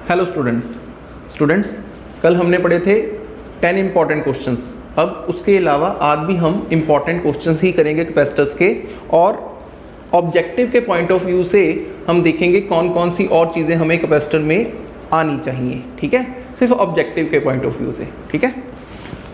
Hello students कल हमने पढ़े थे 10 इंपॉर्टेंट क्वेश्चंस। अब उसके अलावा आज भी हम इंपॉर्टेंट क्वेश्चंस ही करेंगे कैपेसिटर्स के, और ऑब्जेक्टिव के पॉइंट ऑफ व्यू से हम देखेंगे कौन कौन सी और चीज़ें हमें कैपेसिटर में आनी चाहिए। ठीक है, सिर्फ ऑब्जेक्टिव के पॉइंट ऑफ व्यू से। ठीक है,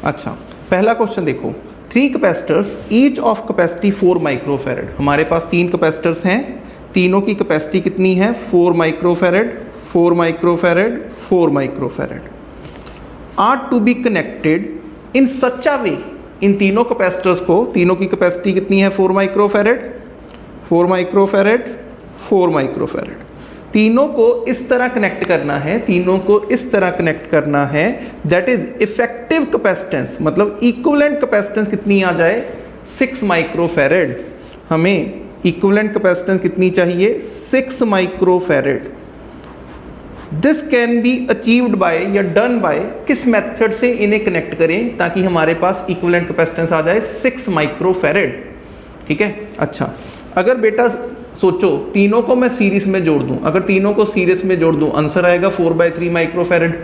अच्छा पहला क्वेश्चन देखो, 3 capacitors each of capacity 4 microfarad. हमारे पास 3 कैपेसिटर्स हैं, तीनों की कैपेसिटी कितनी है? 4 microfarad, 4 microfarad, 4 microfarad are to be connected in such a way. इन तीनों कैपेसिटर्स को, तीनों की कैपेसिटी कितनी है? 4 माइक्रोफैरड, 4 माइक्रोफैरड, 4 माइक्रोफैरड। तीनों को इस तरह कनेक्ट करना है, तीनों को इस तरह कनेक्ट करना है दैट इज इफेक्टिव कैपेसिटेंस, मतलब इक्विवेलेंट कैपेसिटेंस कितनी आ जाए? 6 माइक्रोफैरड। हमें इक्विवेलेंट कैपेसिटेंस कितनी चाहिए? 6 microfarad. This can be achieved by या डन बाय, किस मेथड से इन्हें कनेक्ट करें ताकि हमारे पास इक्विवेलेंट कैपेसिटेंस आ जाए 6 माइक्रोफैरड। ठीक है, अच्छा अगर बेटा सोचो तीनों को मैं सीरीज में जोड़ दूं, अगर तीनों को सीरीज में जोड़ दूं आंसर आएगा 4/3 माइक्रोफैरड।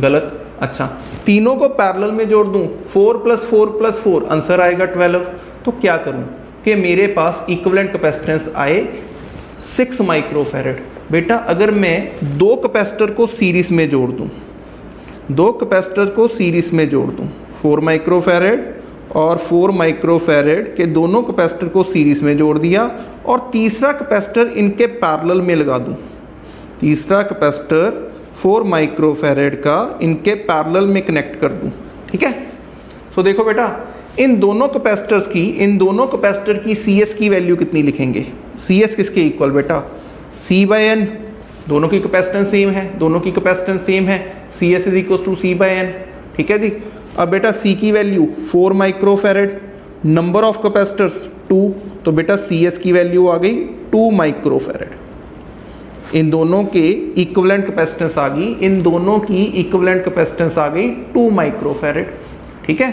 गलत। अच्छा तीनों को पैरेलल में जोड़ दूं 4 + 4 + 4 आंसर आएगा 12। तो क्या करूं कि मेरे पास इक्विवेलेंट कैपेसिटेंस आए 6 माइक्रोफैरड। बेटा अगर मैं 2 कैपेसिटर को सीरीज में जोड़ दूं, 2 कैपेसिटर को सीरीज में जोड़ दूं, 4 माइक्रोफैरड और 4 माइक्रोफैरड के दोनों कैपेसिटर को सीरीज में जोड़ दिया, और तीसरा कैपेसिटर इनके पैरेलल में लगा दूं, तीसरा कैपेसिटर 4 माइक्रोफैरड का इनके पैरेलल में कनेक्ट कर दूं। ठीक है, तो देखो बेटा इन दोनों कैपेसिटर्स की, इन दोनों कैपेसिटर की CS की वैल्यू कितनी लिखेंगे? CS किसके इक्वल बेटा? C/N। दोनों की कैपेसिटेंस सेम है, दोनों की कैपेसिटेंस सेम है, CS = C/N। ठीक है जी। अब बेटा C की value 4 microfarad, number of capacitors 2, तो बेटा CS की वैल्यू आ गई 2 माइक्रोफैरड। इन दोनों के इक्विवेलेंट कैपेसिटेंस आ गई, इन दोनों की इक्विवेलेंट कैपेसिटेंस आ गई 2 माइक्रोफैरड। ठीक है,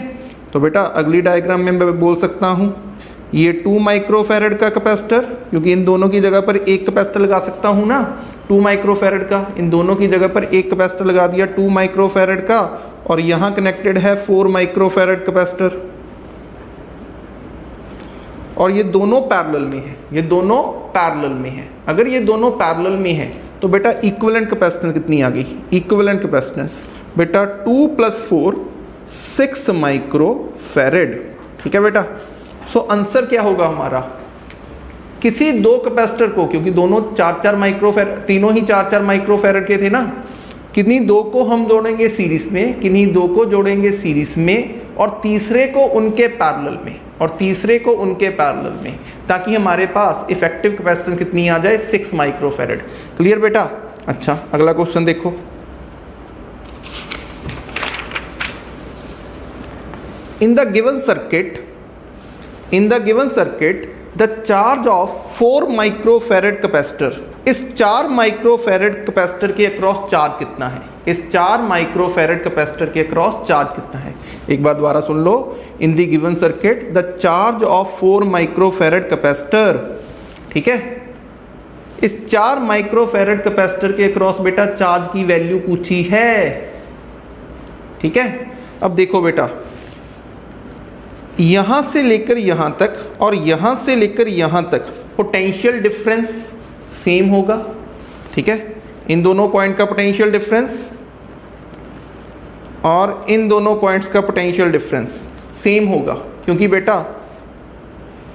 तो बेटा अगली डायग्राम में मैं बोल सकता हूँ ये 2 माइक्रोफैरड का कैपेसिटर, क्योंकि इन दोनों की जगह पर एक कैपेसिटर लगा सकता हूँ ना 2 माइक्रोफैरड का, इन दोनों की जगह पर एक कैपेसिटर लगा दिया 2 माइक्रोफैरड का, और यहाँ कनेक्टेड है 4 माइक्रोफैरड कैपेसिटर, और ये दोनों पैरेलल में है, ये दोनों पैरेलल में है। अगर ये दोनों पैरेलल में है तो बेटा इक्विवेलेंट कैपेसिटेंस कितनी आ गई? इक्विवेलेंट कैपेसिटेंस बेटा 2 + 4 6 माइक्रोफैरड। ठीक है बेटा, सो आंसर क्या होगा हमारा? किसी 2 कैपेसिटर को, क्योंकि दोनों 4-4 माइक्रोफैरड, तीनों ही 4-4 माइक्रोफैरड के थे ना, किन्हीं 2 को हम जोड़ेंगे सीरीज में, किन्हीं 2 को जोड़ेंगे सीरीज में, और तीसरे को उनके पैरेलल में, और तीसरे को उनके पैरेलल में, ताकि हमारे पास इफेक्टिव कैपेसिटेंस कितनी आ जाए? 6 माइक्रोफैरड। क्लियर बेटा? अच्छा अगला क्वेश्चन देखो, in the given circuit the charge of 4 microfarad capacitor, इस 4 माइक्रोफैरड कैपेसिटर के अक्रॉस चार्ज कितना है? इस 4 माइक्रोफैरड कैपेसिटर के अक्रॉस चार्ज कितना है? एक बार दोबारा सुन लो, in the given circuit the charge of 4 microfarad capacitor. ठीक है, इस 4 माइक्रोफैरड कैपेसिटर के अक्रॉस बेटा चार्ज की वैल्यू पूछी है। ठीक है, अब देखो बेटा यहां से लेकर यहां तक और यहां से लेकर यहां तक पोटेंशियल डिफरेंस सेम होगा। ठीक है, इन दोनों पॉइंट का पोटेंशियल डिफरेंस और इन दोनों पॉइंट्स का पोटेंशियल डिफरेंस सेम होगा, क्योंकि बेटा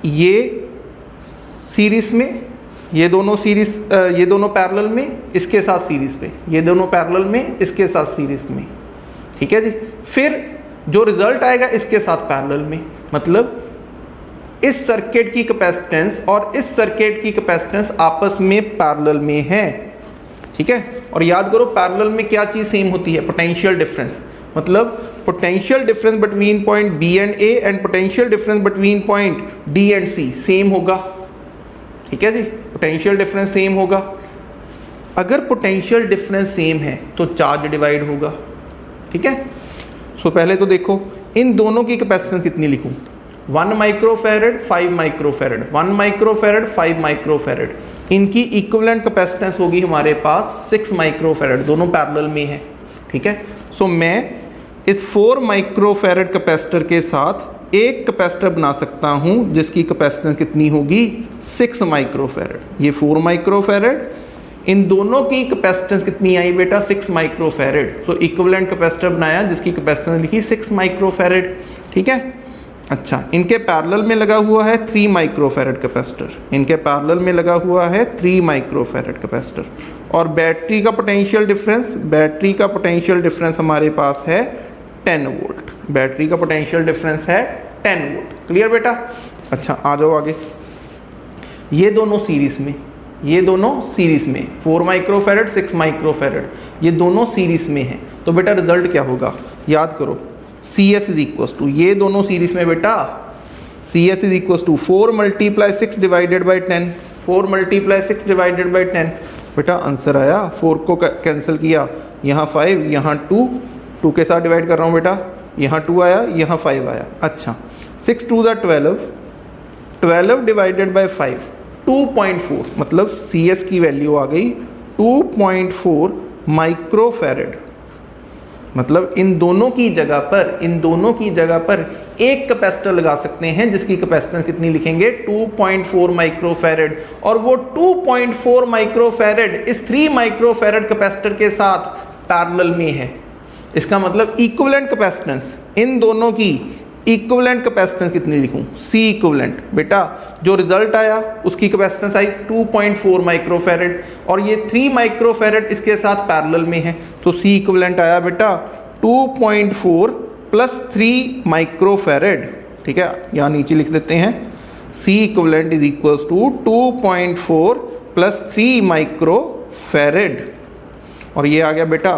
ये सीरीज में, ये दोनों सीरीज, ये दोनों पैरेलल में, इसके साथ सीरीज पे, ये दोनों पैरेलल में, इसके साथ सीरीज में। ठीक है जी, फिर जो रिजल्ट आएगा इसके साथ पैरेलल में, मतलब इस सर्किट की कैपेसिटेंस और इस सर्किट की कैपेसिटेंस आपस में पैरेलल में है। ठीक है, और याद करो पैरेलल में क्या चीज सेम होती है? पोटेंशियल डिफरेंस, मतलब potential difference between point B and A and potential difference between point D and C same होगा। ठीक है जी, पोटेंशियल डिफरेंस सेम होगा। अगर पोटेंशियल डिफरेंस सेम है तो चार्ज डिवाइड होगा। ठीक है, सो पहले तो देखो इन दोनों की कैपेसिटेंस कितनी लिखूं? 1 माइक्रोफैरड 5 माइक्रोफैरड, 1 माइक्रोफैरड 5 माइक्रोफैरड, इनकी इक्विवेलेंट कैपेसिटेंस होगी हमारे पास 6 माइक्रोफैरड, दोनों पैरेलल में है, ठीक है। सो मैं इस 4 माइक्रोफैरड कैपेसिटर के साथ एक कैपेसिटर बना सकता हूं जिसकी कैपेसिटेंस कितनी होगी 6 माइक्रोफैरड। ये 4 माइक्रोफैरड, इन दोनों की कैपेसिटेंस कितनी आई बेटा 6 माइक्रोफैरड। सो इक्विवेलेंट कैपेसिटर बनाया जिसकी कैपेसिटेंस लिखी 6 माइक्रोफैरड, ठीक है। अच्छा, इनके पैरेलल में लगा हुआ है 3 माइक्रोफैरड कैपेसिटर, इनके पैरेलल में लगा हुआ है 3 माइक्रोफैरड कैपेसिटर। और बैटरी का पोटेंशियल डिफरेंस, बैटरी का पोटेंशियल डिफरेंस हमारे पास है 10 वोल्ट, बैटरी का पोटेंशियल डिफरेंस है 10 वोल्ट। क्लियर बेटा। अच्छा आ जाओ आगे, ये दोनों सीरीज में, ये दोनों सीरीज में 4 माइक्रोफैरड 6 माइक्रोफैरड, ये दोनों सीरीज में है। तो बेटा रिजल्ट क्या होगा, याद करो, C S is equal to, ये दोनों सीरीज में बेटा C S is equal to 4 multiply 6 divided by 10, 4 multiply 6 divided by 10। बेटा आंसर आया, 4 को कैंसिल किया, यहाँ 5, यहाँ 2 के साथ डिवाइड कर रहा हूँ बेटा, यहाँ 2 आया, यहाँ 5 आया। अच्छा 6 2 द 12 डिवाइडेड बाई 5 2.4, मतलब सी एस की वैल्यू आ गई 2.4 माइक्रोफैरड। मतलब इन दोनों की जगह पर एक कैपेसिटर लगा सकते हैं जिसकी कैपेसिटेंस कितनी लिखेंगे 2.4 माइक्रोफैरड, और वो 2.4 माइक्रोफैरड इस 3 माइक्रोफैरड कैपेसिटर के साथ पैरेलल में है। इसका मतलब इक्विवेलेंट कैपेसिटेंस, इन दोनों की इक्विवेलेंट कैपेसिटेंस कितनी लिखूं, सी इक्विवेलेंट। बेटा जो रिजल्ट आया उसकी कैपेसिटेंस आई 2.4 माइक्रोफैरड, और ये 3 माइक्रोफैरड इसके साथ पैरेलल में है, तो सी इक्विवेलेंट आया बेटा 2.4 प्लस 3 माइक्रोफैरड, ठीक है। यहाँ नीचे लिख देते हैं C equivalent is equals to 2.4 plus 3 microfarad, और ये आ गया बेटा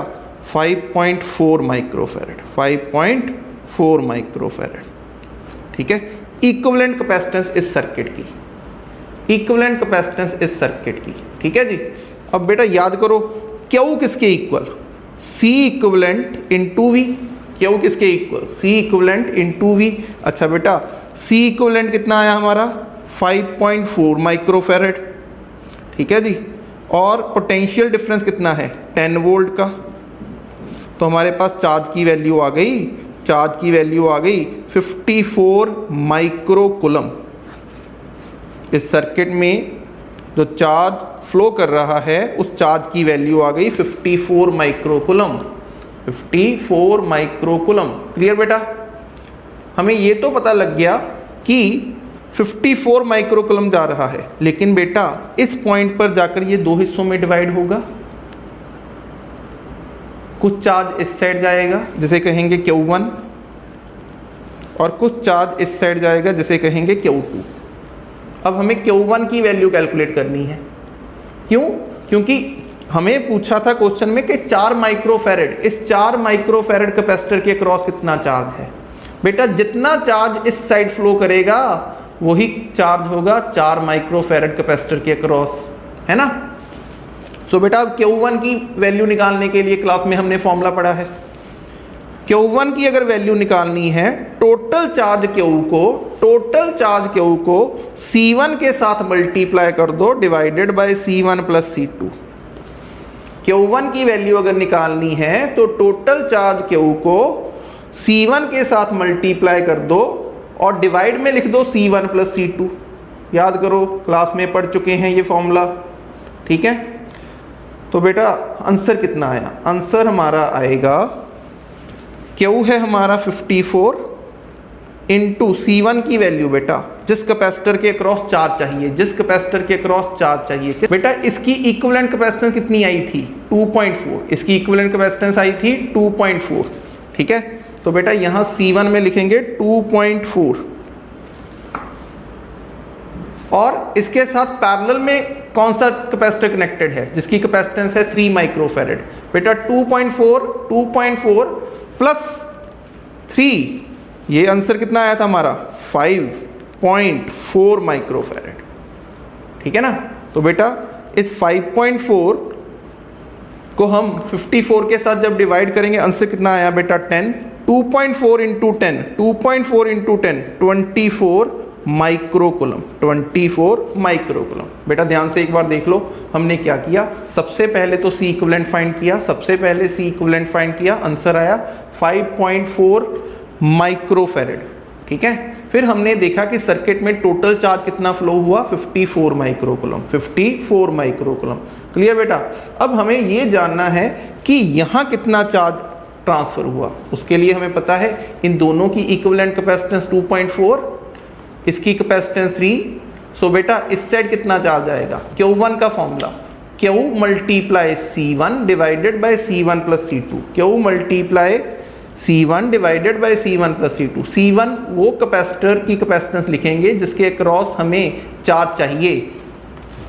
5.4 माइक्रोफैरड, 5.4 माइक्रोफैरड, ठीक है। इक्विवेलेंट कैपेसिटेंस इस सर्किट की, इक्विवेलेंट कैपेसिटेंस इस सर्किट की, ठीक है जी। अब बेटा याद करो क्यू किसके equal, C equivalent into V, Q किसके equal, C equivalent into V. अच्छा बेटा सी इक्विवेलेंट कितना आया हमारा 5.4 माइक्रोफैरड, ठीक है जी। और पोटेंशियल डिफरेंस कितना है 10 वोल्ट का, तो हमारे पास चार्ज की वैल्यू आ गई, चार्ज की वैल्यू आ गई 54 माइक्रोकूलम। इस सर्किट में जो चार्ज फ्लो कर रहा है उस चार्ज की वैल्यू आ गई 54 माइक्रोकूलम, 54 माइक्रोकूलम। क्लियर बेटा, हमें ये तो पता लग गया कि 54 माइक्रोकूलम जा रहा है, लेकिन बेटा इस पॉइंट पर जाकर ये 2 हिस्सों में डिवाइड होगा। कुछ चार्ज इस साइड जाएगा जिसे कहेंगे Q1, और कुछ चार्ज इस साइड जाएगा जिसे कहेंगे Q2। अब हमें Q1 की वैल्यू कैलकुलेट करनी है, क्यों, क्योंकि हमें पूछा था क्वेश्चन में कि 4 माइक्रोफैरड, इस 4 माइक्रोफैरड कैपेसिटर के क्रॉस कितना चार्ज है। बेटा जितना चार्ज इस साइड फ्लो करेगा वही चार्ज होगा 4 माइक्रोफैरड कैपेसिटर के क्रॉस, है ना। सो बेटा अब Q1 की वैल्यू निकालने के लिए क्लास में हमने फॉर्मूला पढ़ा है। Q1 की अगर वैल्यू निकालनी है, टोटल चार्ज Q को C1 के साथ मल्टीप्लाई कर दो divided by C1 plus C2। Q1 की वैल्यू अगर निकालनी है तो टोटल चार्ज Q को C1 के साथ मल्टीप्लाई कर दो और डिवाइड में लिख दो C1 प्लस C2। याद करो क्लास में पढ़ चुके हैं ये फॉर्मूला, ठीक है। तो बेटा आंसर कितना आया, आंसर हमारा आएगा Q है हमारा 54 इंटू C1 की वैल्यू, बेटा जिस कैपेसिटर के क्रॉस चार्ज चाहिए, जिस कैपेसिटर के क्रॉस चार्ज चाहिए, बेटा इसकी इक्विवेलेंट कैपेसिटेंस कितनी आई थी 2.4, इसकी इक्विवेलेंट कैपेसिटेंस आई थी 2.4, ठीक है। तो बेटा यहां C1 में लिखेंगे 2.4, और इसके साथ पैरेलल में कौन सा कैपेसिटर कनेक्टेड है जिसकी कैपेसिटेंस है 3 माइक्रोफैरड। बेटा 2.4 प्लस 3, ये आंसर कितना आया था हमारा 5.4 माइक्रोफैरड, ठीक है ना। तो बेटा इस 5.4 को हम 54 के साथ जब डिवाइड करेंगे आंसर कितना आया बेटा 10। 2.4 इंटू 10, 2.4 इंटू 10 24 माइक्रोकुलम, 24 माइक्रोकुलम। बेटा ध्यान से एक बार देख लो, हमने क्या किया, सबसे पहले तो सी इक्विवेलेंट फाइंड किया, सबसे पहले सी इक्विवेलेंट फाइंड किया, आंसर आया 5.4 माइक्रोफेरेड, ठीक है। फिर हमने देखा कि सर्किट में टोटल चार्ज कितना फ्लो हुआ, 54 माइक्रोकुलम, 54 माइक्रोकुलम। क्लियर बेटा। अब हमें ये जानना है कि यहाँ कितना चार्ज ट्रांसफर हुआ। उसके लिए हमें पता है इन दोनों की इक्विवेलेंट कैपेसिटेंस 2.4, इसकी कैपेसिटेंस 3। सो बेटा इस साइड कितना चार्ज आएगा, Q1 का formula Q multiply C1 divided by C1 plus C2, Q multiply C1 divided by C1 plus C2। C1 वो कैपेसिटर की कैपेसिटेंस लिखेंगे जिसके अक्रॉस हमें चार्ज चाहिए,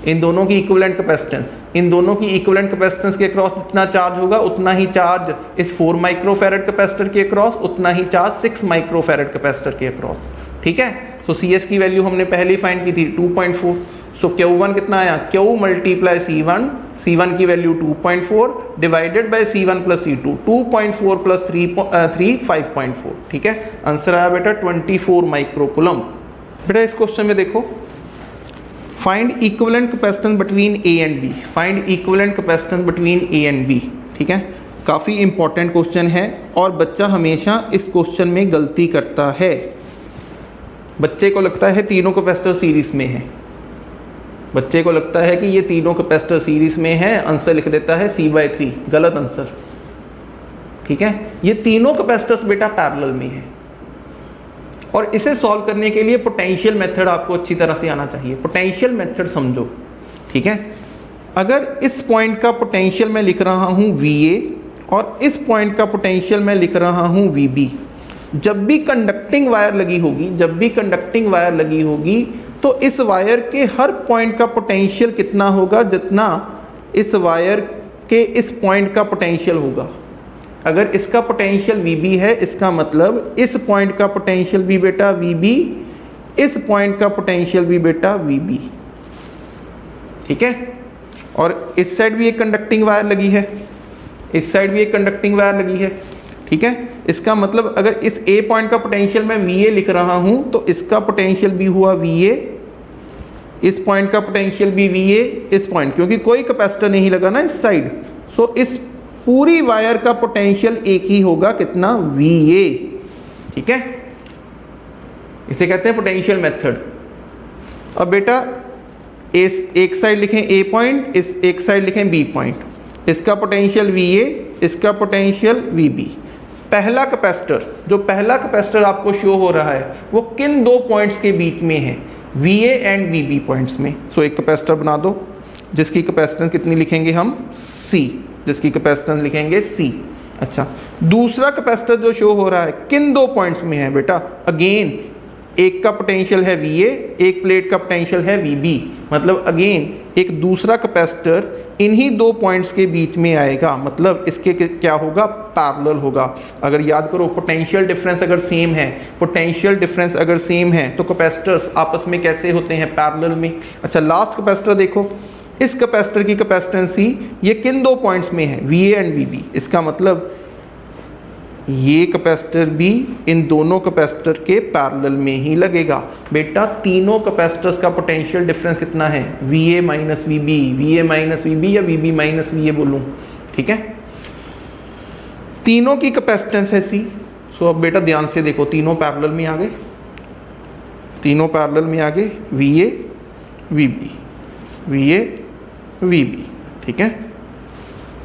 इन दोनों की इक्विवेलेंट कैपेसिटेंस, इन दोनों की इक्विवेलेंट कैपेसिटेंस के अक्रॉस जितना चार्ज होगा उतना ही चार्ज इस 4 माइक्रोफेरेड कैपेसिटर के अक्रॉस, उतना ही चार्ज 6 माइक्रोफेरेड कैपेसिटर के अक्रॉस, ठीक है। सो CS की वैल्यू हमने पहले ही फाइंड की थी 2.4। सो Q1 कितना आया, Q मल्टीप्लाई C1, C1 की value 2.4 divided by C1 plus C2, 2.4 plus 3 5.4, ठीक है। आंसर आया बेटा 24 माइक्रोकुलम। बेटा इस क्वेश्चन में देखो, find equivalent capacitance between A and B, find equivalent capacitance between A and B, ठीक है। काफ़ी इंपॉर्टेंट क्वेश्चन है और बच्चा हमेशा इस क्वेश्चन में गलती करता है। बच्चे को लगता है तीनों कैपेसिटर सीरीज में है, बच्चे को लगता है कि ये तीनों कैपेसिटर सीरीज में है, आंसर लिख देता है C/3, गलत आंसर, ठीक है। ये तीनों कैपेसिटर्स बेटा पैरेलल में है और इसे सॉल्व करने के लिए पोटेंशियल मेथड आपको अच्छी तरह से आना चाहिए। पोटेंशियल मेथड समझो, ठीक है। अगर इस पॉइंट का पोटेंशियल मैं लिख रहा हूं VA और इस पॉइंट का पोटेंशियल मैं लिख रहा हूं VB, जब भी कंडक्टिंग वायर लगी होगी, जब भी कंडक्टिंग वायर लगी होगी तो इस वायर के हर पॉइंट का पोटेंशियल कितना होगा, जितना इस वायर के इस पॉइंट का पोटेंशियल होगा। अगर इसका पोटेंशियल VB है, इसका मतलब इस पॉइंट का पोटेंशियल भी बेटा VB, इस पॉइंट का पोटेंशियल भी बेटा VB, ठीक है। और इस साइड भी एक कंडक्टिंग वायर लगी है, इस साइड भी एक कंडक्टिंग वायर लगी है, ठीक है। इसका मतलब अगर इस A पॉइंट का पोटेंशियल मैं VA लिख रहा हूं तो इसका पोटेंशियल भी हुआ VA, इस पॉइंट का पोटेंशियल भी VA, इस पॉइंट, क्योंकि कोई कैपेसिटर नहीं लगा ना इस साइड, सो इस पूरी वायर का पोटेंशियल एक ही होगा, कितना, VA, ठीक है। इसे कहते हैं पोटेंशियल मेथड। अब बेटा इस एक साइड लिखें A पॉइंट, इस एक साइड लिखें B पॉइंट, इसका पोटेंशियल VA, इसका पोटेंशियल VB। पहला कैपेसिटर, जो पहला कैपेसिटर आपको शो हो रहा है वो किन दो पॉइंट्स के बीच में है, VA एंड VB पॉइंट्स में। सो एक कैपेसिटर बना दो जिसकी कैपेसिटेंस कितनी लिखेंगे हम, C, जिसकी कैपेसिटेंस लिखेंगे C। अच्छा, दूसरा कैपेसिटर जो शो हो रहा है किन दो पॉइंट्स में है बेटा, अगेन एक का पोटेंशियल है VA, एक प्लेट का पोटेंशियल है VB, मतलब अगेन एक दूसरा कैपेसिटर इन्हीं दो पॉइंट्स के बीच में आएगा, मतलब इसके क्या होगा, पैरेलल होगा। अगर याद करो पोटेंशियल डिफरेंस अगर सेम है, पोटेंशियल डिफरेंस अगर सेम है तो कैपेसिटर्स आपस में कैसे होते हैं, पैरेलल में। अच्छा, लास्ट कैपेसिटर देखो, इस कैपेसिटर की कैपेसिटेंस C ये किन दो पॉइंट्स में है, VA एंड VB, इसका मतलब ये कैपेसिटर भी इन दोनों कैपेसिटर के पैरेलल में ही लगेगा। बेटा तीनों कैपेसिटर्स का पोटेंशियल डिफरेंस कितना है, VA minus VB, VA minus VB या VB माइनस VA बोलूं, ठीक है। तीनों की कैपेसिटेंस है C। सो अब बेटा ध्यान से देखो, तीनों पैरेलल में आ गए, तीनों पैरेलल में आ गए, VA VB, VA VB, ठीक है।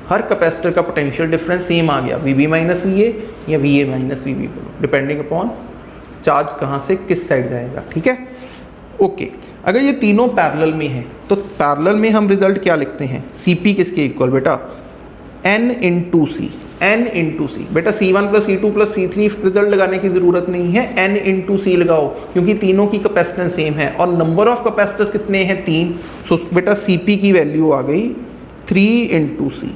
हर कैपेसिटर का पोटेंशियल डिफरेंस सेम आ गया, VB माइनस VA या VA माइनस VB बोलो, डिपेंडिंग अपॉन चार्ज कहाँ से किस साइड जाएगा, ठीक है। ओके, अगर ये तीनों पैरेलल में है तो पैरेलल में हम रिजल्ट क्या लिखते हैं, CP किसके इक्वल बेटा, N into C, N into C। बेटा C1 plus C2 plus C3 result लगाने की जरूरत नहीं है, N इंटू C लगाओ क्योंकि तीनों की कैपेसिटेंस सेम है और नंबर ऑफ कैपेसिटर्स कितने हैं, 3। सो बेटा CP की वैल्यू आ गई 3 इंटू C,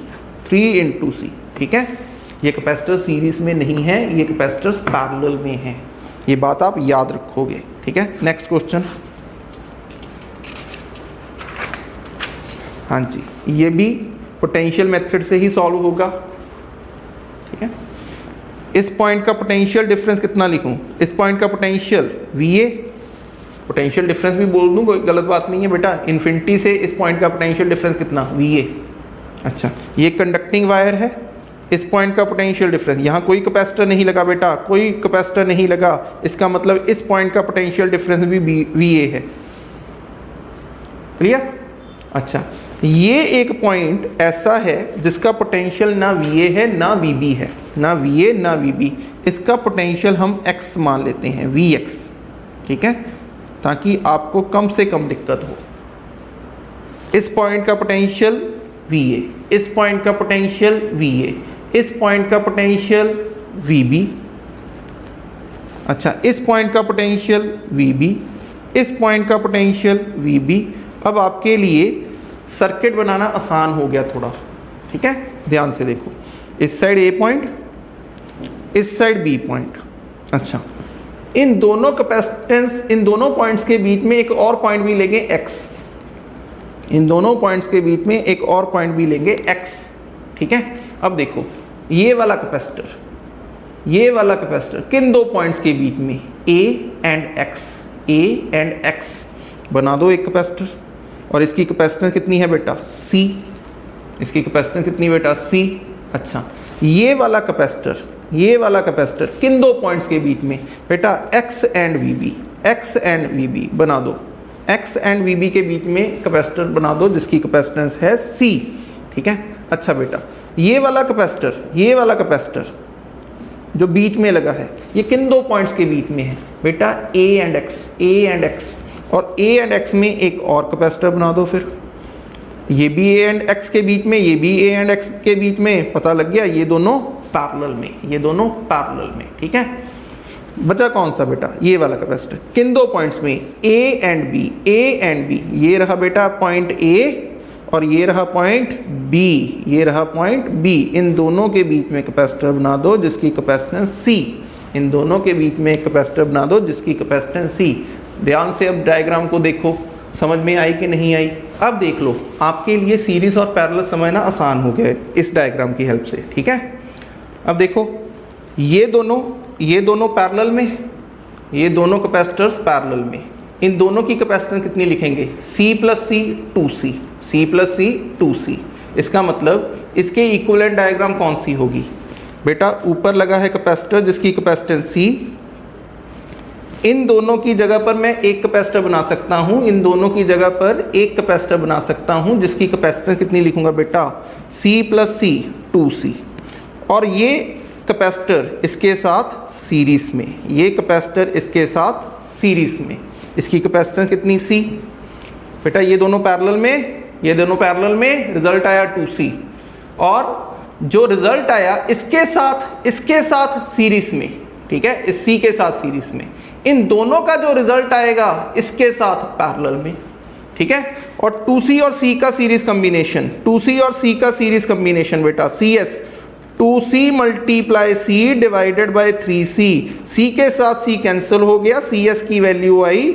3 इंटू C, ठीक है। ये कैपेसिटर सीरीज में नहीं है, ये कैपेसिटर्स पैरेलल में हैं, ये बात आप याद रखोगे, ठीक है। नेक्स्ट क्वेश्चन, हाँ जी, ये भी पोटेंशियल मेथड से ही सॉल्व होगा, ठीक है। इस पॉइंट का पोटेंशियल डिफरेंस कितना लिखूं, इस पॉइंट का पोटेंशियल VA, पोटेंशियल डिफरेंस भी बोल दूं, कोई गलत बात नहीं है बेटा। इन्फिनिटी से इस पॉइंट का पोटेंशियल डिफरेंस कितना, VA। अच्छा, ये कंडक्टिंग वायर है, इस पॉइंट का पोटेंशियल डिफरेंस, यहाँ कोई कैपेसिटर नहीं लगा बेटा, कोई कैपेसिटर नहीं लगा, इसका मतलब इस पॉइंट का पोटेंशियल डिफरेंस भी VA है। क्लियर? अच्छा, ये एक पॉइंट ऐसा है जिसका पोटेंशियल ना VA है ना VB है, ना VA ना VB, इसका पोटेंशियल हम x मान लेते हैं, Vx, ठीक है, ताकि आपको कम से कम दिक्कत हो। इस पॉइंट का पोटेंशियल VA, इस पॉइंट का पोटेंशियल VA, इस पॉइंट का पोटेंशियल VB, अच्छा इस पॉइंट का पोटेंशियल VB, इस पॉइंट का पोटेंशियल VB। अब आपके लिए सर्किट बनाना आसान हो गया थोड़ा, ठीक है, ध्यान से देखो, इस साइड A पॉइंट, इस साइड B पॉइंट। अच्छा, इन दोनों कैपेसिटेंस, इन दोनों पॉइंट्स के बीच में एक और पॉइंट भी लेंगे X, इन दोनों पॉइंट्स के बीच में एक और पॉइंट भी लेंगे X, ठीक है। अब देखो, ये वाला कैपेसिटर, ये वाला कैपेसिटर किन दो पॉइंट्स के बीच में, A and X, A and X बना दो एक कैपेसिटर, और इसकी कैपेसिटेंस कितनी है बेटा, C, इसकी कैपेसिटेंस कितनी बेटा, C। अच्छा, ये वाला कैपेसिटर, ये वाला कैपेसिटर किन दो पॉइंट्स के बीच में बेटा, X and VB, X and VB बना दो, X एंड VB के बीच में कैपेसिटर बना दो जिसकी कैपेसिटेंस है C, ठीक है। अच्छा बेटा, ये वाला कैपेसिटर, ये वाला कैपेसिटर जो बीच में लगा है, ये किन दो पॉइंट्स के बीच में है बेटा, A and X, A and X, और A एंड X में एक और कैपेसिटर बना दो, फिर ये भी A एंड X के बीच में, ये भी A एंड X के बीच में, पता लग गया, ये दोनों पैरेलल में, ये दोनों पैरेलल में, ठीक है। बचा कौन सा बेटा, ये वाला कैपेसिटर किन दो पॉइंट्स में, A and B, A and B, ये रहा बेटा पॉइंट A और ये रहा पॉइंट B, ये रहा पॉइंट B, इन दोनों के बीच में कैपेसिटर बना दो जिसकी कैपेसिटेंस C, इन दोनों के बीच में एक कैपेसिटर बना दो जिसकी कैपेसिटेंस C। ध्यान से अब डायग्राम को देखो, समझ में आई कि नहीं आई। अब देख लो, आपके लिए सीरीज और पैरेलल समझना आसान हो गया है इस डायग्राम की हेल्प से, ठीक है। अब देखो, ये दोनों पैरेलल में, ये दोनों कैपेसिटर्स पैरेलल में, इन दोनों की कैपेसिटेंस कितनी लिखेंगे, C plus C 2C, C plus C 2C। इसका मतलब इसके इक्विवेलेंट डायग्राम कौन सी होगी बेटा, ऊपर लगा है कैपेसिटर जिसकी कैपेसिटेंस C, इन दोनों की जगह पर मैं एक कैपेसिटर बना सकता हूं, इन दोनों की जगह पर एक कैपेसिटर बना सकता हूं जिसकी कैपेसिटेंस कितनी लिखूंगा बेटा, C प्लस C 2C, और ये कैपेसिटर इसके साथ सीरीज में, ये कैपेसिटर इसके साथ सीरीज में, इसकी कैपेसिटेंस कितनी C बेटा, ये दोनों पैरेलल में, ये दोनों पैरेलल में, रिजल्ट आया 2C, और जो रिजल्ट आया इसके साथ सीरीज में, ठीक है, इस C के साथ सीरीज में, इन दोनों का जो रिजल्ट आएगा इसके साथ पैरेलल में, ठीक है। और 2C और C का सीरीज कॉम्बिनेशन, 2C और C का सीरीज कॉम्बिनेशन बेटा CS, 2C multiply C divided by 3C, C के साथ C कैंसिल हो गया, CS की value I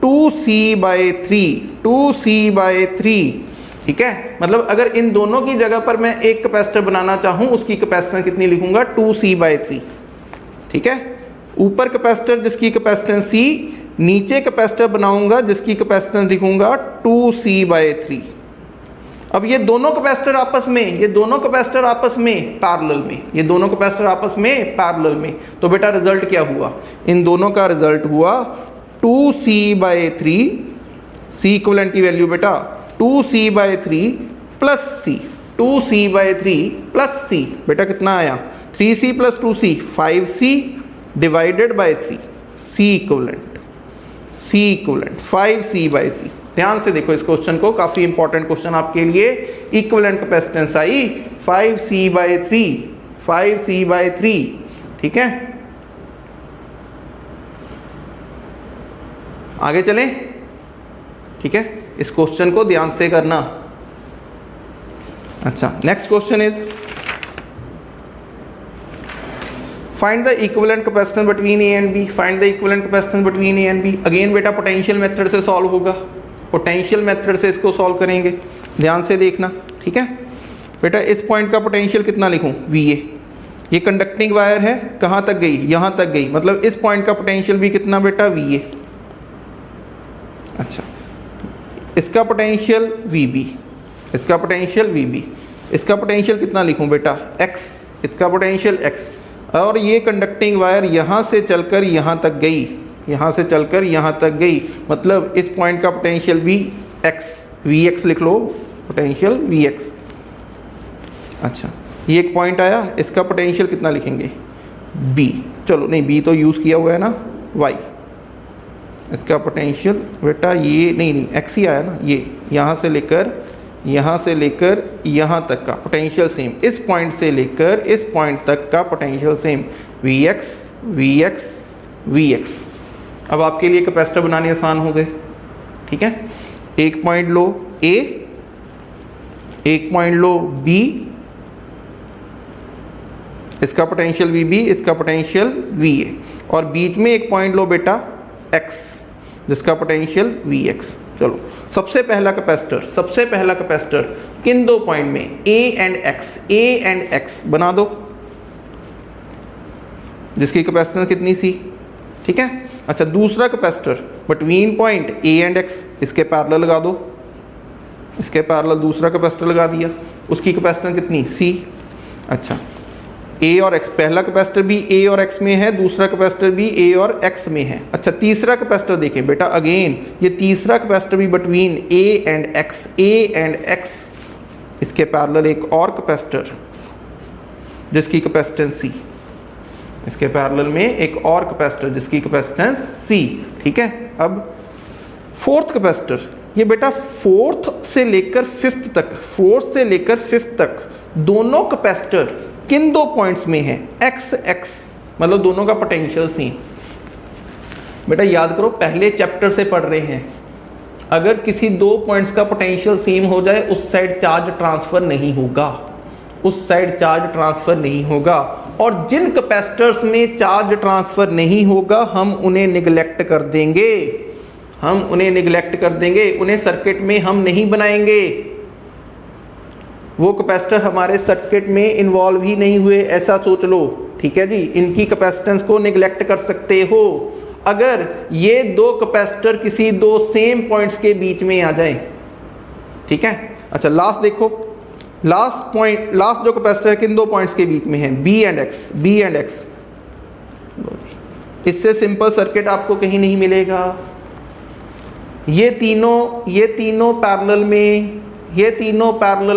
2C by 3, 2C by 3, ठीक है। मतलब अगर इन दोनों की जगह पर मैं एक कैपेसिटर बनाना चाहूं, उसकी कैपेसिटेंस कितनी लिखूंगा, 2C बाय 3, ठीक है। ऊपर कैपेसिटर जिसकी कैपेसिटेंस C, नीचे कैपेसिटर बनाऊंगा जिसकी कैपेसिटेंस लिखूंगा 2C बाय 3। अब ये दोनों कैपेसिटर आपस में, ये दोनों कैपेसिटर आपस में पैरेलल में, ये दोनों कैपेसिटर आपस में पैरेलल में, तो बेटा रिजल्ट क्या हुआ, इन दोनों का रिजल्ट हुआ 2C बाय 3, C इक्विवेलेंट की वैल्यू बेटा 2C by 3 plus C, 2C by 3 plus C, बेटा कितना आया, 3C plus 2C 5C divided by 3, C equivalent, C equivalent 5C by 3। ध्यान से देखो इस क्वेश्चन को, काफी इंपॉर्टेंट क्वेश्चन आपके लिए। Equivalent capacitance I 5C by 3, 5C by 3, ठीक है। आगे चलें, ठीक है, इस क्वेश्चन को ध्यान से करना। अच्छा, next question is find the equivalent capacitance between A and B, find the equivalent capacitance between A and B। Again बेटा पोटेंशियल मेथड से सॉल्व होगा, पोटेंशियल मेथड से इसको सॉल्व करेंगे, ध्यान से देखना, ठीक है। बेटा इस पॉइंट का पोटेंशियल कितना लिखूं, VA, ये कंडक्टिंग वायर है, कहाँ तक गई, यहाँ तक गई, मतलब इस पॉइंट का पोटेंशियल भी कितना बेटा, VA, अच्छा, इसका पोटेंशियल VB, इसका पोटेंशियल VB, इसका पोटेंशियल कितना लिखूं बेटा x, इसका पोटेंशियल x, और ये कंडक्टिंग वायर यहाँ से चलकर यहाँ तक गई, यहाँ से चलकर यहाँ तक गई, मतलब इस पॉइंट का पोटेंशियल Vx लिख लो, पोटेंशियल Vx। अच्छा, ये एक पॉइंट आया, इसका पोटेंशियल कितना लिखेंगे B, चलो नहीं B तो यूज़ किया हुआ है ना, y, इसका पोटेंशियल बेटा ये नहीं x ही आया ना, ये यहाँ से लेकर यहाँ तक का पोटेंशियल सेम, इस पॉइंट से लेकर इस पॉइंट तक का पोटेंशियल सेम, Vx। अब आपके लिए कैपेसिटर बनाने आसान हो गए, ठीक है। एक पॉइंट लो A, एक पॉइंट लो B, इसका पोटेंशियल VB, इसका पोटेंशियल VA, और बीच में एक पॉइंट लो बेटा X, जिसका पोटेंशियल Vx। चलो, सबसे पहला कैपेसिटर किन दो पॉइंट में A एंड X बना दो, जिसकी कैपेसिटेंस कितनी सी, ठीक है। अच्छा, दूसरा capacitor between point A and X, इसके पैरेलल लगा दो, इसके पैरेलल दूसरा कैपेसिटर लगा दिया, उसकी कैपेसिटेंस कितनी C। अच्छा, A और X, पहला कैपेसिटर भी A और X में है, दूसरा कैपेसिटर भी A और X में है। अच्छा, तीसरा कैपेसिटर देखें बेटा, अगेन ये तीसरा कैपेसिटर भी बिटवीन A एंड X, इसके पैरेलल एक और कैपेसिटर जिसकी कैपेसिटेंस C, इसके पैरेलल में एक और कैपेसिटर जिसकी कैपेसिटेंस C, ठीक है। अब फोर्थ कैपेसिटर, ये बेटा फोर्थ से लेकर फिफ्थ तक दोनों कैपेसिटर किन दो पॉइंट्स में है x, मतलब दोनों का पोटेंशियल सेम। बेटा याद करो, पहले चैप्टर से पढ़ रहे हैं, अगर किसी दो पॉइंट्स का पोटेंशियल सेम हो जाए उस साइड चार्ज ट्रांसफर नहीं होगा, और जिन कैपेसिटर्स में चार्ज ट्रांसफर नहीं होगा हम उन्हें निगलेक्ट कर देंगे, उन्हें सर्किट में हम नहीं बनाएंगे, वो कैपेसिटर हमारे सर्किट में इन्वॉल्व ही नहीं हुए, ऐसा सोच लो, ठीक है जी। इनकी कैपेसिटेंस को निगलेक्ट कर सकते हो अगर ये दो कैपेसिटर किसी दो सेम पॉइंट्स के बीच में आ जाएं, ठीक है। अच्छा, लास्ट देखो, लास्ट जो कैपेसिटर किन दो पॉइंट्स के बीच में है B एंड X। इससे सिंपल सर्किट आपको कहीं नहीं मिलेगा। ये तीनों पैरेलल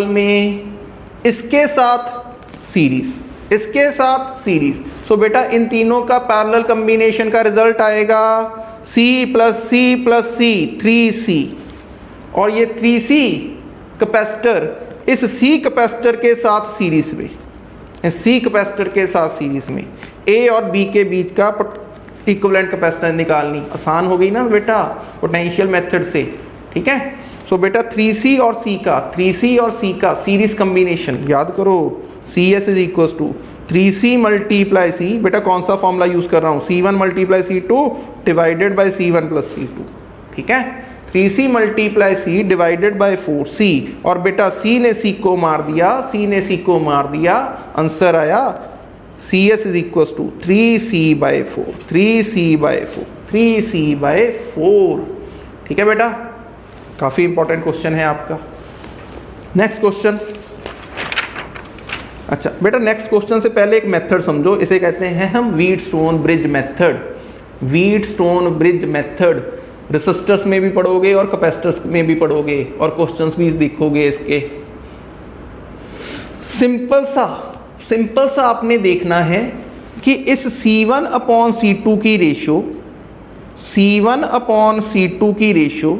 में, इसके साथ सीरीज, सो बेटा इन तीनों का पैरेलल कॉम्बिनेशन का रिजल्ट आएगा C प्लस C 3C, और ये 3C कैपेसिटर इस C कैपेसिटर के साथ सीरीज में A और B के बीच का इक्विवेलेंट कैपेसिटेंस निकालनी आसान हो गई ना बेटा पोटेंशियल मेथड से, ठीक है। सो बेटा 3C और C का सीरीज कॉम्बिनेशन याद करो, CS is equal to 3C multiply C, बेटा कौन सा फॉर्मूला यूज कर रहा हूँ, C1 multiply C2 divided by C1 plus C2, ठीक है। 3C multiply C divided by 4C, और बेटा C ने C को मार दिया, आंसर आया CS is equal to 3C by 4, ठीक है बेटा। काफी इंपॉर्टेंट क्वेश्चन है आपका। Next question. अच्छा बेटा, नेक्स्ट क्वेश्चन से पहले एक मेथड समझो, इसे कहते हैं हम व्हीटस्टोन ब्रिज मेथड। रेसिस्टर्स में भी पढ़ोगे और कैपेसिटर्स में भी पढ़ोगे, और क्वेश्चंस भी देखोगे इसके। सिंपल सा आपने देखना है कि इस C1 अपॉन C2 की रेशो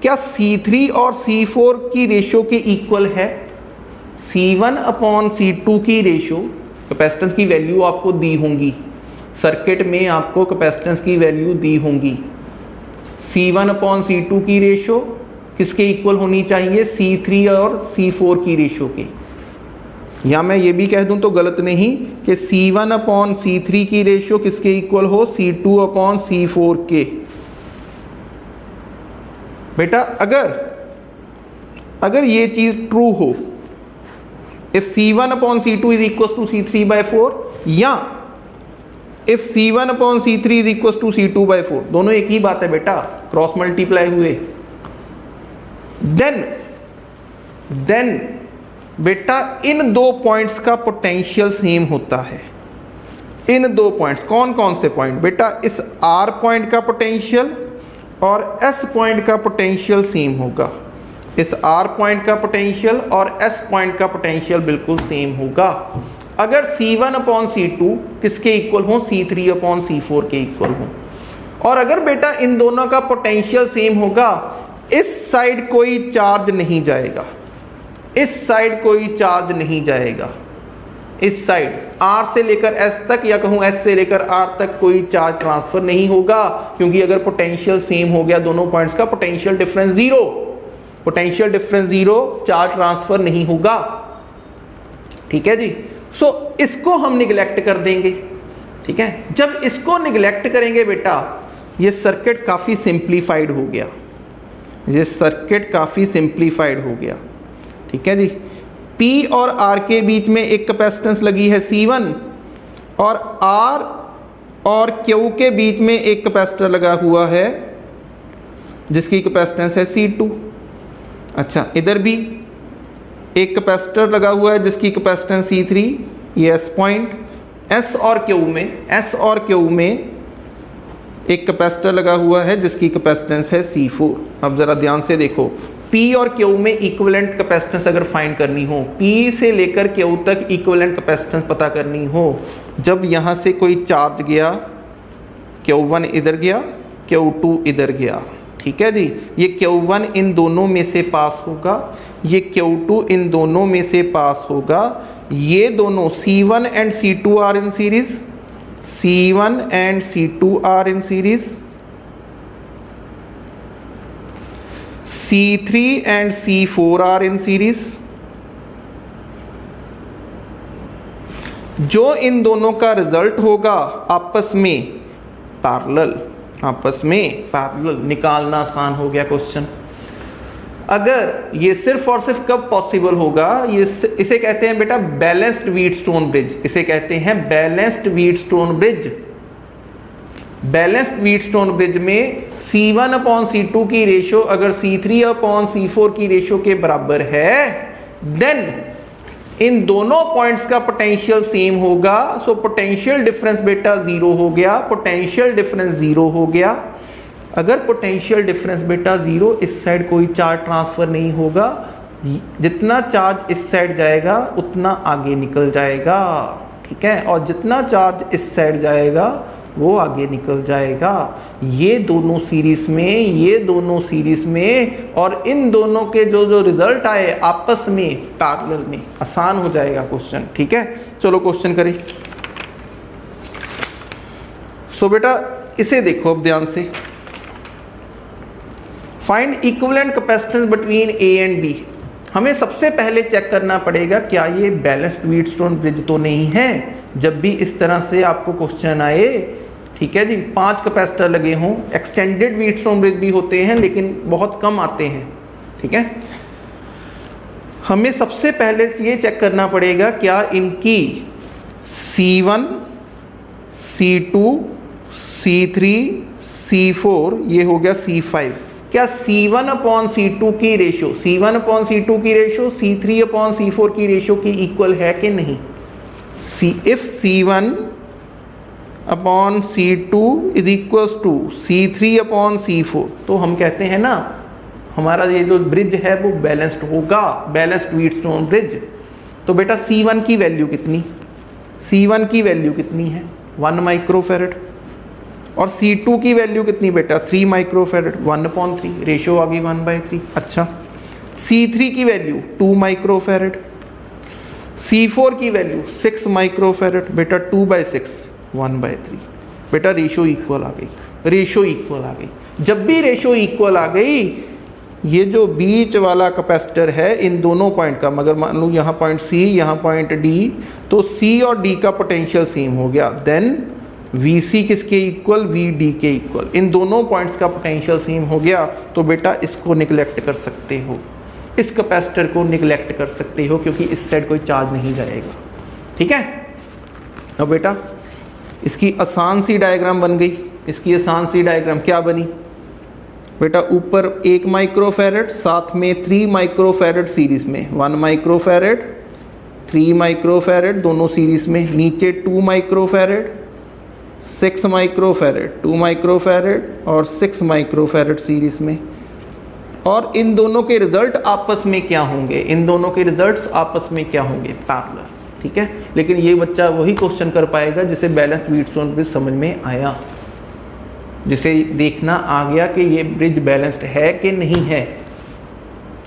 क्या C3 और C4 की रेशो के इक्वल है। C1 अपॉन C2 की रेशो, कैपेसिटेंस की वैल्यू आपको दी होंगी, सर्किट में आपको कैपेसिटेंस की वैल्यू दी होंगी। C1 अपॉन C2 की रेशो किसके इक्वल होनी चाहिए, C3 और C4 की रेशो के। या मैं ये भी कह दूं तो गलत नहीं कि C1 अपॉन C3 की रेशो किसके इक्वल हो, C2 अपॉन C4 के। बेटा अगर ये चीज ट्रू हो, if C1 upon C2 is equal to C3 by 4, या if C1 upon C3 is equal to C2/4, दोनों एक ही बात है बेटा, क्रॉस मल्टीप्लाई हुए। देन बेटा इन दो पॉइंट्स का पोटेंशियल सेम होता है। इन दो पॉइंट्स, कौन कौन से पॉइंट बेटा, इस R पॉइंट का पोटेंशियल और S पॉइंट का पोटेंशियल सेम होगा। इस R पॉइंट का पोटेंशियल और S पॉइंट का पोटेंशियल बिल्कुल सेम होगा। अगर C1 अपॉन C2 किसके इक्वल हो, C3 अपॉन C4 के इक्वल हो। और अगर बेटा इन दोनों का पोटेंशियल सेम होगा, इस साइड कोई चार्ज नहीं जाएगा, इस साइड कोई चार्ज नहीं जाएगा, इस साइड R से लेकर S तक या कहूं S से लेकर R तक कोई चार्ज ट्रांसफर नहीं होगा, क्योंकि अगर पोटेंशियल सेम हो गया दोनों पॉइंट्स का, potential difference zero, potential difference zero, charge transfer नहीं होगा। ठीक है जी। सो इसको हम निगलेक्ट कर देंगे। ठीक है, जब इसको निगलेक्ट करेंगे बेटा, ये सर्किट काफी सिंप्लीफाइड हो गया, ये सर्किट काफी सिंप्लीफाइड हो गया। ठीक है जी। P और R के बीच में एक कैपेसिटेंस लगी है C1 और R और Q के बीच में एक कैपेसिटर लगा हुआ है जिसकी कैपेसिटेंस है C2। अच्छा, इधर भी एक कैपेसिटर लगा हुआ है जिसकी कैपेसिटेंस C3, ये S पॉइंट। S और Q में एक कैपेसिटर लगा हुआ है जिसकी कैपेसिटेंस है C4। अब जरा ध्यान से देखो, P और Q में इक्विवेलेंट कैपेसिटेंस अगर फाइंड करनी हो, P से लेकर Q तक इक्विवेलेंट कैपेसिटेंस पता करनी हो, जब यहाँ से कोई चार्ज गया, Q1 इधर गया, Q2 इधर गया। ठीक है जी। ये Q1 इन दोनों में से पास होगा, ये Q2 इन दोनों में से पास होगा। ये दोनों C1 and C2 are in series, C1 and C2 are in series, C3 and C4 are in series। जो इन दोनों का रिजल्ट होगा आपस में पैरेलल, आपस में पैरेलल। निकालना आसान हो गया क्वेश्चन। अगर ये सिर्फ और सिर्फ कब पॉसिबल होगा, ये इसे कहते हैं बेटा बैलेंस्ड व्हीटस्टोन ब्रिज, इसे कहते हैं balanced Wheatstone bridge. Balanced Wheatstone bridge में C1 अपॉन C2 की रेशो अगर C3 अपॉन C4 की रेशो के बराबर है, देन इन दोनों पॉइंट्स का पोटेंशियल सेम होगा। सो पोटेंशियल डिफरेंस बेटा जीरो हो गया, पोटेंशियल डिफरेंस जीरो हो गया। अगर पोटेंशियल डिफरेंस बेटा जीरो, इस साइड कोई चार्ज ट्रांसफर नहीं होगा, जितना चार्ज इस साइड जाएगा उतना आगे निकल जाएगा। ठीक है, और जितना चार्ज इस साइड जाएगा वो आगे निकल जाएगा। ये दोनों सीरीज में, ये दोनों सीरीज में, और इन दोनों के जो रिजल्ट आए आपस में पैरेलल में, आसान हो जाएगा क्वेश्चन। ठीक है, चलो क्वेश्चन करें। सो बेटा इसे देखो अब ध्यान से। Find equivalent capacitance between A and B। हमें सबसे पहले चेक करना पड़ेगा क्या ये बैलेंस्ड व्हीटस्टोन ब्रिज तो नहीं है। जब भी इस तरह से आपको क्वेश्चन आए, ठीक है जी, 5 कैपेसिटर लगे हों, एक्सटेंडेड व्हीटस्टोन ब्रिज भी होते हैं लेकिन बहुत कम आते हैं। ठीक है, हमें सबसे पहले ये चेक करना पड़ेगा क्या इनकी C1, C2, C3, C4, ये हो गया C5, क्या C1 अपॉन C2 की रेशो, C1 अपॉन C2 की रेशो C3 अपॉन C4 की रेशो की इक्वल है कि नहीं। If C1 upon C2 is equals to C3 upon C4, तो हम कहते हैं ना हमारा ये जो ब्रिज है वो बैलेंस्ड होगा, बैलेंस्ड व्हीटस्टोन ब्रिज। तो बेटा C1 की वैल्यू कितनी, C1 की वैल्यू कितनी है 1 माइक्रोफेरेड, और C2 की वैल्यू कितनी बेटा 3 माइक्रोफेरेड, 1/3, रेशो आ गई 1/3। अच्छा, C3 की वैल्यू 2 माइक्रोफेरेड, C4 की वैल्यू 6 माइक्रोफेरेड, बेटा 2/6 1/3, बेटा रेशो इक्वल आ गई, रेशो इक्वल आ गई। जब भी रेशो इक्वल आ गई, ये जो बीच वाला कैपेसिटर है इन दोनों पॉइंट का, मगर मान लो यहाँ पॉइंट C, यहाँ पॉइंट D, तो C और D का पोटेंशियल सेम हो गया, देन VC किसके इक्वल, VD के इक्वल। इन दोनों पॉइंट्स का पोटेंशियल सेम हो गया, तो बेटा इसको निगलेक्ट कर सकते हो, इस कैपेसिटर को निगलेक्ट कर सकते हो, क्योंकि इस साइड कोई चार्ज नहीं जाएगा। ठीक है, अब बेटा इसकी आसान सी डायग्राम बन गई। इसकी आसान सी डायग्राम क्या बनी बेटा, ऊपर 1 माइक्रोफैरेड, साथ में 3 माइक्रोफैरेड सीरीज में, 1 माइक्रोफैरेड 3 माइक्रोफैरेड दोनों सीरीज में, नीचे 2 माइक्रोफैरेड 6 माइक्रोफैरेड 2 माइक्रोफैरेड और 6 माइक्रोफैरेड सीरीज में। और इन दोनों के रिजल्ट आपस में क्या होंगे, इन दोनों के रिजल्ट्स आपस में क्या होंगे, पैरेलल। ठीक है, लेकिन ये बच्चा वही क्वेश्चन कर पाएगा जिसे बैलेंस व्हीटस्टोन ब्रिज समझ में आया, जिसे देखना आ गया कि ये ब्रिज बैलेंस्ड है कि नहीं है।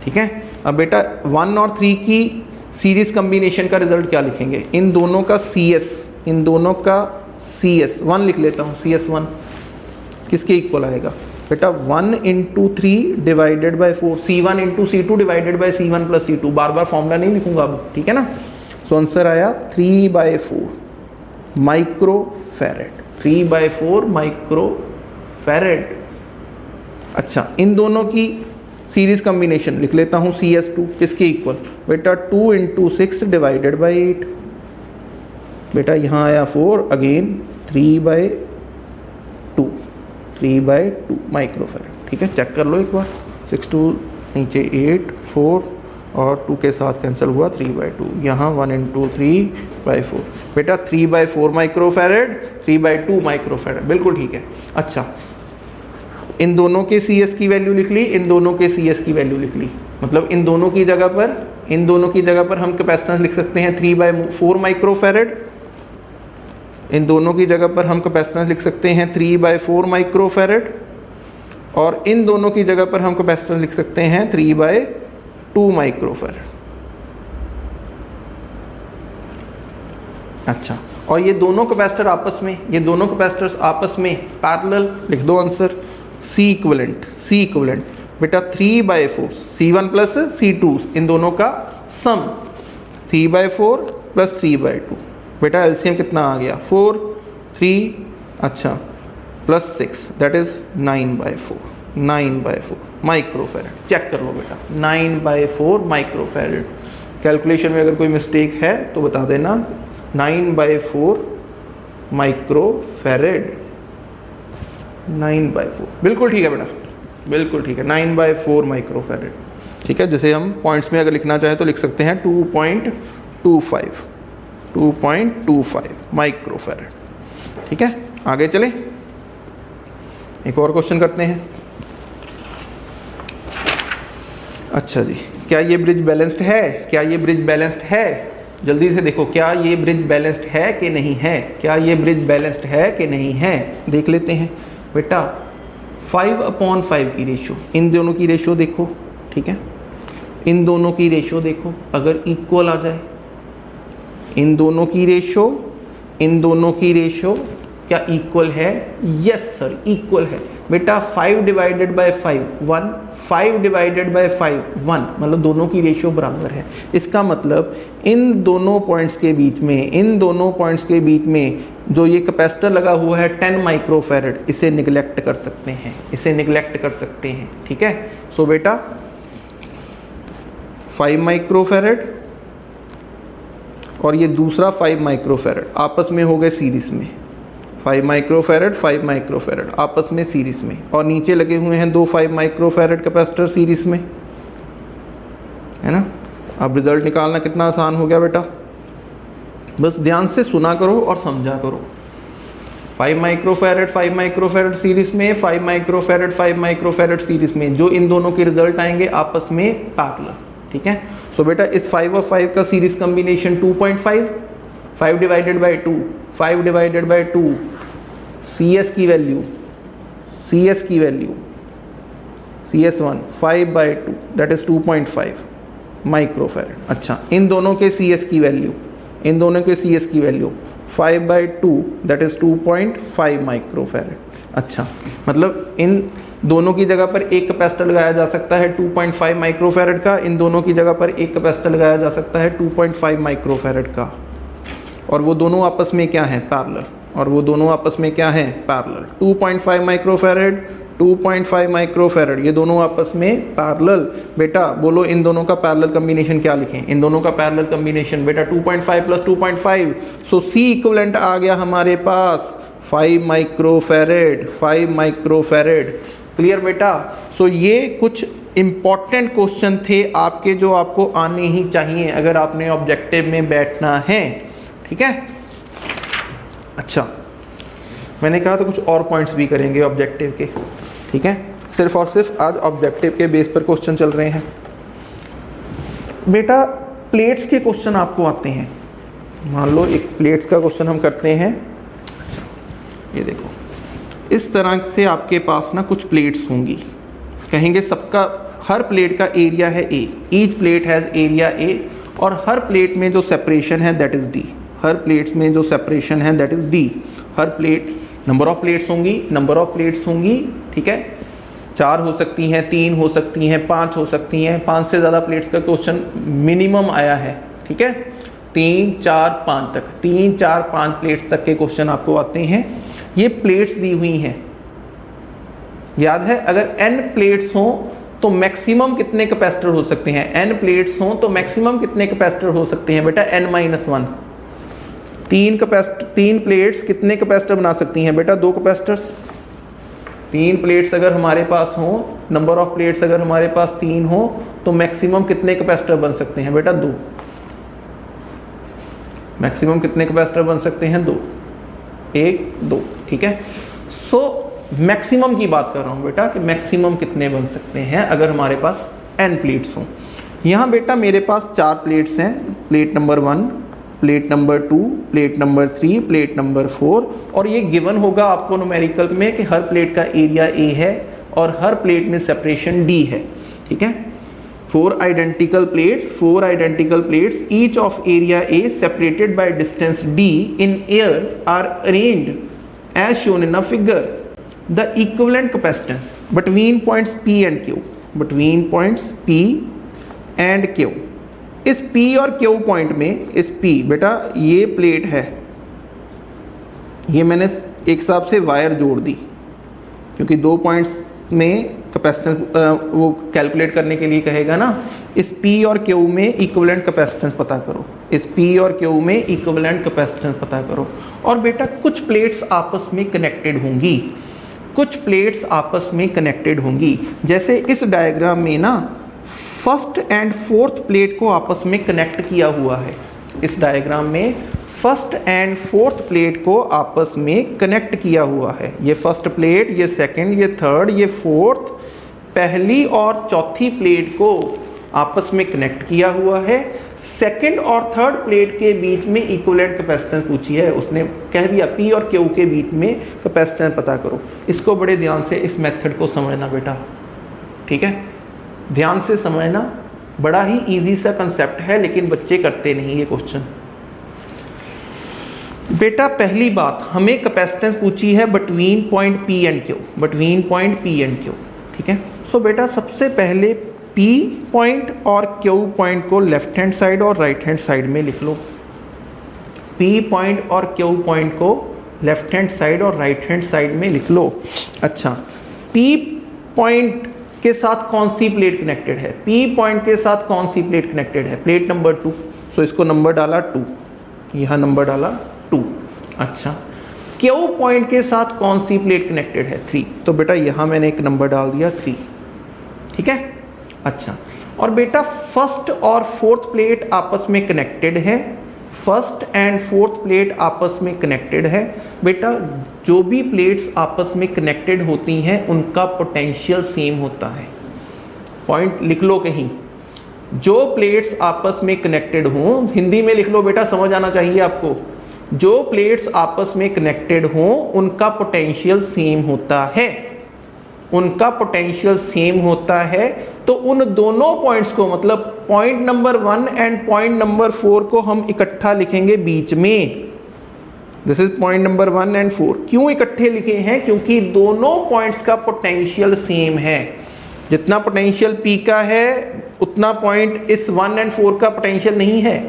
ठीक है, अब बेटा 1 और 3 की सीरीज कॉम्बिनेशन का रिजल्ट क्या लिखेंगे, इन दोनों का CS, इन दोनों का CS1 लिख लेता हूँ। CS1 किसके इक्वल आएगा बेटा, 1 × 3 divided by 4, C1 × C2 divided by C1 + C2। Bar bar formula नहीं लिखूंगा अब, ठीक है ना। सो आंसर आया 3/4 माइक्रोफैरेड, 3/4 माइक्रोफैरेड। अच्छा, इन दोनों की सीरीज कॉम्बिनेशन लिख लेता हूँ CS2 किसके इक्वल बेटा, 2 × 6 डिवाइडेड बाई 8। बेटा यहाँ आया 4, अगेन 3/2 माइक्रोफैरेड। ठीक है, चेक कर लो एक बार, 6 2 नीचे 8 4 और 2 के साथ कैंसिल हुआ 3/2, यहाँ 1 × 3/4। बेटा 3/4 माइक्रोफैरेड, 3/2 माइक्रोफैरेड, बिल्कुल ठीक है। अच्छा, इन दोनों के CS की वैल्यू लिख ली, इन दोनों के CS की वैल्यू लिख ली, मतलब इन दोनों की जगह पर हम कैपेसिटेंस लिख सकते हैं 3/4 माइक्रोफैरेड, इन दोनों की जगह पर हम कैपेसिटेंस लिख सकते हैं 3/4 माइक्रोफैरेड, और इन दोनों की जगह पर हम कैपेसिटेंस लिख सकते हैं 3/2 माइक्रोफैरेड। अच्छा, और ये दोनों कैपेसिटर आपस में, ये दोनों कैपेसिटर्स आपस में पैरेलल, लिख दो आंसर C इक्विवेलेंट बेटा 3/4 C1 + C2 इन दोनों का सम 3/4 + 3/2। बेटा एलसीएम कितना आ गया 4 3, अच्छा +6 दैट इज 9/4 माइक्रोफैरेड। चेक कर लो बेटा, 9/4 माइक्रोफैरेड। कैलकुलेशन में अगर कोई मिस्टेक है तो बता देना, 9/4 माइक्रोफैरेड, 9/4 बिल्कुल ठीक है बेटा, बिल्कुल ठीक है, 9/4 माइक्रोफैरेड। ठीक है, जैसे हम पॉइंट्स में अगर लिखना चाहे तो लिख सकते हैं 2.25 माइक्रोफैरेड। ठीक है, आगे चले, एक और क्वेश्चन करते हैं। अच्छा जी, क्या ये ब्रिज बैलेंस्ड है, क्या ये ब्रिज बैलेंस्ड है, जल्दी से देखो, क्या ये ब्रिज बैलेंस्ड है कि नहीं है, क्या ये ब्रिज बैलेंस्ड है कि नहीं है, देख लेते हैं बेटा। 5/5 की रेशियो, इन दोनों की रेशियो देखो, ठीक है, इन दोनों की रेशियो देखो, अगर इक्वल आ जाए, इन दोनों की रेशियो क्या इक्वल है, यस सर इक्वल है बेटा। 5 डिवाइडेड बाय 5 1, 5 डिवाइडेड बाय 5 1, मतलब दोनों की रेशियो बराबर है। इसका मतलब इन दोनों पॉइंट्स के बीच में जो ये कैपेसिटर लगा हुआ है 10 माइक्रोफैरेड, इसे निगलेक्ट कर सकते हैं, ठीक है। सो बेटा 5 माइक्रोफैरेड और ये दूसरा 5 माइक्रोफैरेड आपस में हो गए सीरीज में, 5 माइक्रोफैरेड आपस में सीरीज में, और नीचे लगे हुए हैं 2 5 माइक्रोफैरेड कैपेसिटर सीरीज में, है ना। अब रिजल्ट निकालना कितना आसान हो गया बेटा, बस ध्यान से सुना करो और समझा करो। 5 माइक्रोफैरेड सीरीज में, 5 माइक्रोफैरेड सीरीज में, जो इन दोनों के रिजल्ट आएंगे आपस में पैरेलल, ठीक है। सो बेटा इस 5 और 5 का series combination 2.5, 5 divided by 2, CS की value CS1 5/2 that is 2.5 microfarad. अच्छा, इन दोनों के CS की वैल्यू 5/2 दैट इज 2.5 माइक्रोफैरेड। अच्छा, मतलब इन दोनों की जगह पर एक कैपेसिटर लगाया जा सकता है 2.5 माइक्रोफैरेड का, इन दोनों की जगह पर एक कैपेसिटर लगाया जा सकता है 2.5 माइक्रोफैरेड का, और वो दोनों आपस में क्या है, पैरेलल, 2.5 माइक्रोफैरेड 2.5 माइक्रोफेरेड, ये दोनों आपस में पैरेलल। बेटा बोलो इन दोनों का पैरेलल कॉम्बिनेशन क्या लिखें? इन दोनों का पैरेलल कॉम्बिनेशन बेटा 2.5 प्लस 2.5, सो सी इक्विवेलेंट आ गया हमारे पास 5 माइक्रोफेरेड, 5 माइक्रोफेरेड। क्लियर बेटा? सो ये कुछ इंपॉर्टेंट क्वेश्चन थे आपके जो आपको आने ही चाहिए अगर आपने ऑब्जेक्टिव में बैठना है। ठीक है, अच्छा मैंने कहा तो कुछ और पॉइंट्स भी करेंगे ऑब्जेक्टिव के। ठीक है, सिर्फ और सिर्फ आज ऑब्जेक्टिव के बेस पर क्वेश्चन चल रहे हैं। बेटा प्लेट्स के क्वेश्चन आपको आते हैं, मान लो एक प्लेट्स का क्वेश्चन हम करते हैं। अच्छा ये देखो, इस तरह से आपके पास ना कुछ प्लेट्स होंगी, कहेंगे सबका हर प्लेट का एरिया है A, each plate has area A, और हर प्लेट में जो सेपरेशन है दैट इज डी, हर प्लेट्स में जो सेपरेशन है दैट इज डी। हर प्लेट नंबर ऑफ प्लेट्स होंगी, नंबर ऑफ प्लेट्स होंगी। ठीक है, 4 हो सकती हैं, 3 हो सकती हैं, 5 हो सकती हैं, 5 से ज़्यादा प्लेट्स का क्वेश्चन मिनिमम आया है। ठीक है, 3 4 5 तक, 3 4 5 प्लेट्स तक के क्वेश्चन आपको आते हैं। ये प्लेट्स दी हुई हैं, याद है अगर n प्लेट्स हों तो मैक्सिमम कितने कैपेसिटर हो सकते हैं? n प्लेट्स हों तो मैक्सिमम कितने कैपेसिटर हो सकते हैं बेटा? n-1। 3 प्लेट्स कितने कैपेसिटर बना सकती हैं बेटा? 2 कैपेसिटर्स। 3 प्लेट्स अगर हमारे पास हों, नंबर ऑफ प्लेट्स अगर हमारे पास 3 हो तो मैक्सिमम कितने कैपेसिटर बन सकते हैं बेटा? 2। मैक्सिमम कितने कैपेसिटर बन सकते हैं? 2, 1 2। ठीक है, सो मैक्सिमम की बात कर रहा हूं बेटा कि मैक्सिमम कितने बन सकते हैं अगर हमारे पास n प्लेट्स हों। यहां बेटा मेरे पास 4 प्लेट्स हैं, plate number 1, plate number 2, plate number 3, plate number 4, और ये गिवन होगा आपको न्यूमेरिकल में कि हर प्लेट का एरिया A है और हर प्लेट में सेपरेशन D है। ठीक है, 4 identical plates each of area A separated by distance D in air are arranged as shown in a figure. The equivalent capacitance between points P and Q, between points P and Q, इस P और Q point में, इस P बेटा ये plate है, ये मैंने एक हिसाब से वायर जोड़ दी क्योंकि 2 पॉइंट्स में कैपेसिटेंस वो कैलकुलेट करने के लिए कहेगा ना। इस P और Q में इक्विवेलेंट कैपेसिटेंस पता करो, इस P और Q में इक्विवेलेंट कैपेसिटेंस पता करो। और बेटा कुछ प्लेट्स आपस में कनेक्टेड होंगी, कुछ प्लेट्स आपस में कनेक्टेड होंगी। जैसे इस डायग्राम में ना फर्स्ट एंड फोर्थ प्लेट को आपस में कनेक्ट किया हुआ है। इस डायग्राम में फर्स्ट एंड फोर्थ प्लेट को आपस में कनेक्ट किया हुआ है। ये फर्स्ट प्लेट, ये सेकंड, ये थर्ड, ये फोर्थ, पहली और चौथी प्लेट को आपस में कनेक्ट किया हुआ है। सेकंड और थर्ड प्लेट के बीच में इक्विवेलेंट कैपेसिटेंस पूछी है, उसने कह दिया P और Q के बीच में कैपेसिटेंस पता करो। इसको बड़े ध्यान से इस मेथड को समझना बेटा। ठीक है, ध्यान से समझना, बड़ा ही इजी सा कंसेप्ट है लेकिन बच्चे करते नहीं ये क्वेश्चन। बेटा पहली बात, हमें कैपेसिटेंस पूछी है between point P and Q, between point P and Q। ठीक है, सो बेटा सबसे पहले P पॉइंट और Q पॉइंट को लेफ्ट हैंड साइड और राइट हैंड साइड में लिख लो। P पॉइंट और Q पॉइंट को लेफ्ट हैंड साइड और राइट हैंड साइड में लिख लो। अच्छा, P पॉइंट के साथ कौन सी प्लेट कनेक्टेड है? P पॉइंट के साथ कौन सी प्लेट कनेक्टेड है? प्लेट नंबर 2, सो इसको नंबर डाला 2, यहाँ नंबर डाला 2। अच्छा, Q पॉइंट के साथ कौन सी प्लेट कनेक्टेड है? 3, तो बेटा यहाँ मैंने एक नंबर डाल दिया 3। ठीक है, अच्छा, और बेटा फर्स्ट और फोर्थ प्लेट आपस में कनेक्टेड है, फर्स्ट एंड फोर्थ प्लेट आपस में कनेक्टेड है। बेटा जो भी प्लेट्स आपस में कनेक्टेड होती हैं उनका पोटेंशियल सेम होता है। पॉइंट लिख लो कहीं, जो प्लेट्स आपस में कनेक्टेड हों, हिंदी में लिख लो बेटा, समझ आना चाहिए आपको। जो प्लेट्स आपस में कनेक्टेड हों उनका पोटेंशियल सेम होता है, उनका पोटेंशियल सेम होता है। तो उन दोनों पॉइंट्स को, मतलब point number 1 and point number 4 को हम इकट्ठा लिखेंगे बीच में। This is point number 1 and 4। क्यों इकट्ठे लिखे हैं? क्योंकि दोनों पॉइंट्स का पोटेंशियल सेम है। जितना पोटेंशियल P का है उतना पॉइंट इस 1 एंड 4 का पोटेंशियल नहीं है।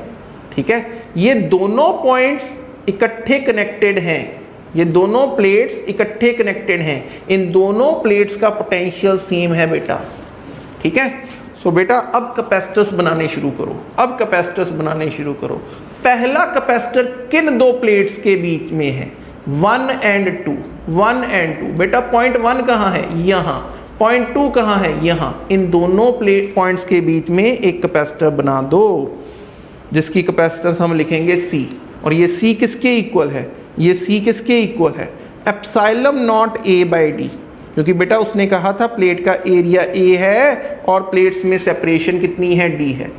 ठीक है, ये दोनों पॉइंट्स इकट्ठे कनेक्टेड हैं, ये दोनों प्लेट्स इकट्ठे कनेक्टेड हैं, इन दोनों प्लेट्स का पोटेंशियल सेम है बेटा, ठीक है। सो बेटा अब कैपेसिटर्स बनाने शुरू करो, अब कैपेसिटर्स बनाने शुरू करो। पहला कैपेसिटर किन दो प्लेट्स के बीच में है? 1 and 2, 1 and 2। बेटा पॉइंट 1 कहाँ है? यहाँ। पॉइंट 2 कहाँ है? यहाँ। इन दोनों प्लेट पॉइंट्स के बीच में एक कैपेसिटर बना दो जिसकी कैपेसिटेंस हम लिखेंगे C, और ये C किसके इक्वल है? ये C किसके इक्वल है? Epsilon not A by D, क्योंकि बेटा उसने कहा था प्लेट का एरिया A है और प्लेट्स में सेपरेशन कितनी है? D है।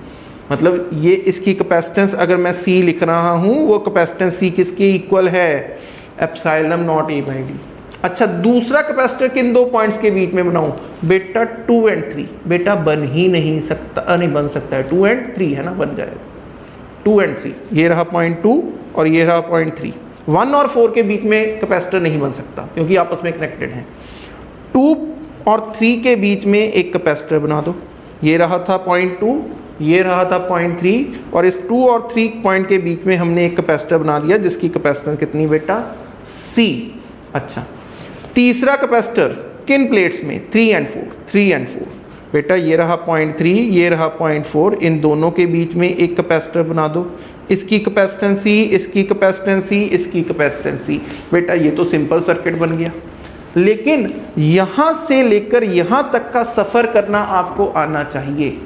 मतलब ये इसकी कैपेसिटेंस अगर मैं C लिख रहा हूँ, वो कैपेसिटेंस C किसके इक्वल है? Epsilon not A by D. अच्छा, दूसरा कैपेसिटर किन दो पॉइंट्स के बीच में बनाऊं? बेटा 2 and 3। बेटा बन ही नहीं सकता, नहीं बन सकता है, 2 and 3 है ना, बन जाएगा 2 and 3। ये रहा पॉइंट 2 और ये रहा पॉइंट 3। 1 और 4 के बीच में कैपेसिटर नहीं बन सकता क्योंकि आपस में कनेक्टेड हैं। 2 और 3 के बीच में एक कैपेसिटर बना दो। ये रहा था पॉइंट 2, ये रहा था पॉइंट 3, और इस 2 और 3 पॉइंट के बीच में हमने एक कैपेसिटर बना दिया जिसकी कैपेसिटेंस कितनी बेटा? C। अच्छा, तीसरा कैपेसिटर किन प्लेट्स में? 3 and 4, 3 and 4। बेटा ये रहा पॉइंट 3, ये रहा पॉइंट 4, इन दोनों के बीच में एक कैपेसिटर बना दो। इसकी कैपेसिटेंस C, इसकी कैपेसिटेंस C, इसकी कैपेसिटेंस C। बेटा ये तो सिंपल सर्किट बन गया, लेकिन यहां से लेकर यहां तक का सफर करना आपको आना चाहिए।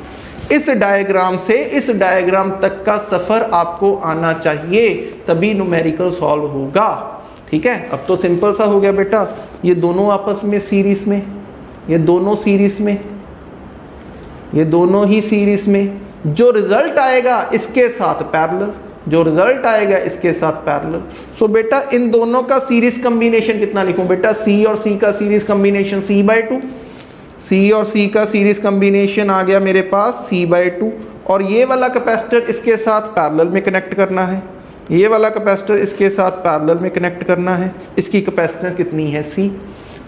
इस डायग्राम से इस डायग्राम तक का सफर आपको आना चाहिए, तभी न्यूमेरिकल सॉल्व होगा, ठीक है। अब तो सिंपल सा हो गया बेटा, ये दोनों आपस में सीरीज में, ये दोनों सीरीज में, ये दोनों ही सीरीज में, जो रिजल्ट आएगा इसके साथ पैरेलल, जो रिजल्ट आएगा इसके साथ पैरेलल। सो बेटा इन दोनों का सीरीज कॉम्बिनेशन कितना लिखूं? बेटा C और C का सीरीज कॉम्बिनेशन C/2। C और C का सीरीज कॉम्बिनेशन आ गया मेरे पास C/2, और ये वाला कैपेसिटर इसके साथ पैरेलल में कनेक्ट करना है, ये वाला कैपेसिटर इसके साथ पैरेलल में कनेक्ट करना है। इसकी कैपेसिटेंस कितनी है? C।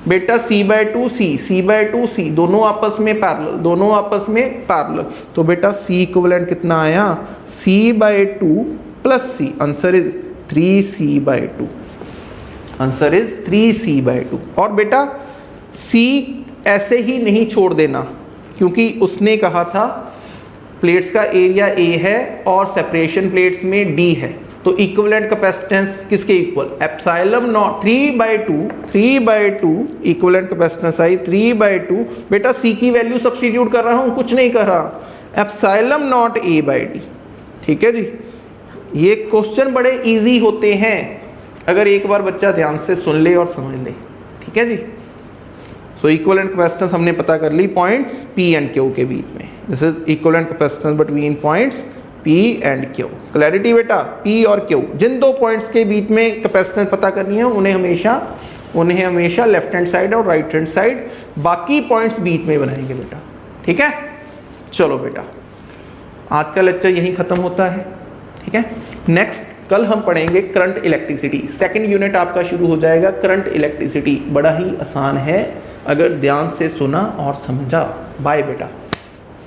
बेटा C/2 C, C/2 C, दोनों आपस में पैरेलल, दोनों आपस में पैरेलल। तो बेटा C इक्विवेलेंट कितना आया? C/2 plus C। Answer is 3C/2। Answer is 3C/2। और बेटा C ऐसे ही नहीं छोड़ देना, क्योंकि उसने कहा था प्लेट्स का एरिया A है और सेपरेशन प्लेट्स में D है, तो इक्विवेलेंट कैपेसिटेंस किसके equal? Epsilon naught 3/2 equivalent capacitance I 3/2। बेटा C की वैल्यू सब्स्टिट्यूट कर रहा हूं, कुछ नहीं कर रहा, epsilon not A by D, ठीक है जी। ये क्वेश्चन बड़े इजी होते हैं अगर एक बार बच्चा ध्यान से सुन ले और समझ ले, ठीक है जी। सो इक्विवेलेंट कैपेसिटेंस हमने पता कर ली पॉइंट्स P एंड Q के बीच में। This is equivalent capacitance between points P and Q। Clarity बेटा, P और Q जिन दो पॉइंट्स के बीच में कैपेसिटेंस पता करनी है उन्हें हमेशा लेफ्ट हैंड साइड और राइट हैंड साइड, बाकी पॉइंट्स बीच में बनाएंगे बेटा, ठीक है। चलो बेटा आज का लेक्चर यहीं खत्म होता है, ठीक है। नेक्स्ट कल हम पढ़ेंगे करंट इलेक्ट्रिसिटी। सेकंड यूनिट आपका शुरू हो जाएगा करंट इलेक्ट्रिसिटी। बड़ा ही आसान है अगर ध्यान से सुना और समझा। बाय बेटा।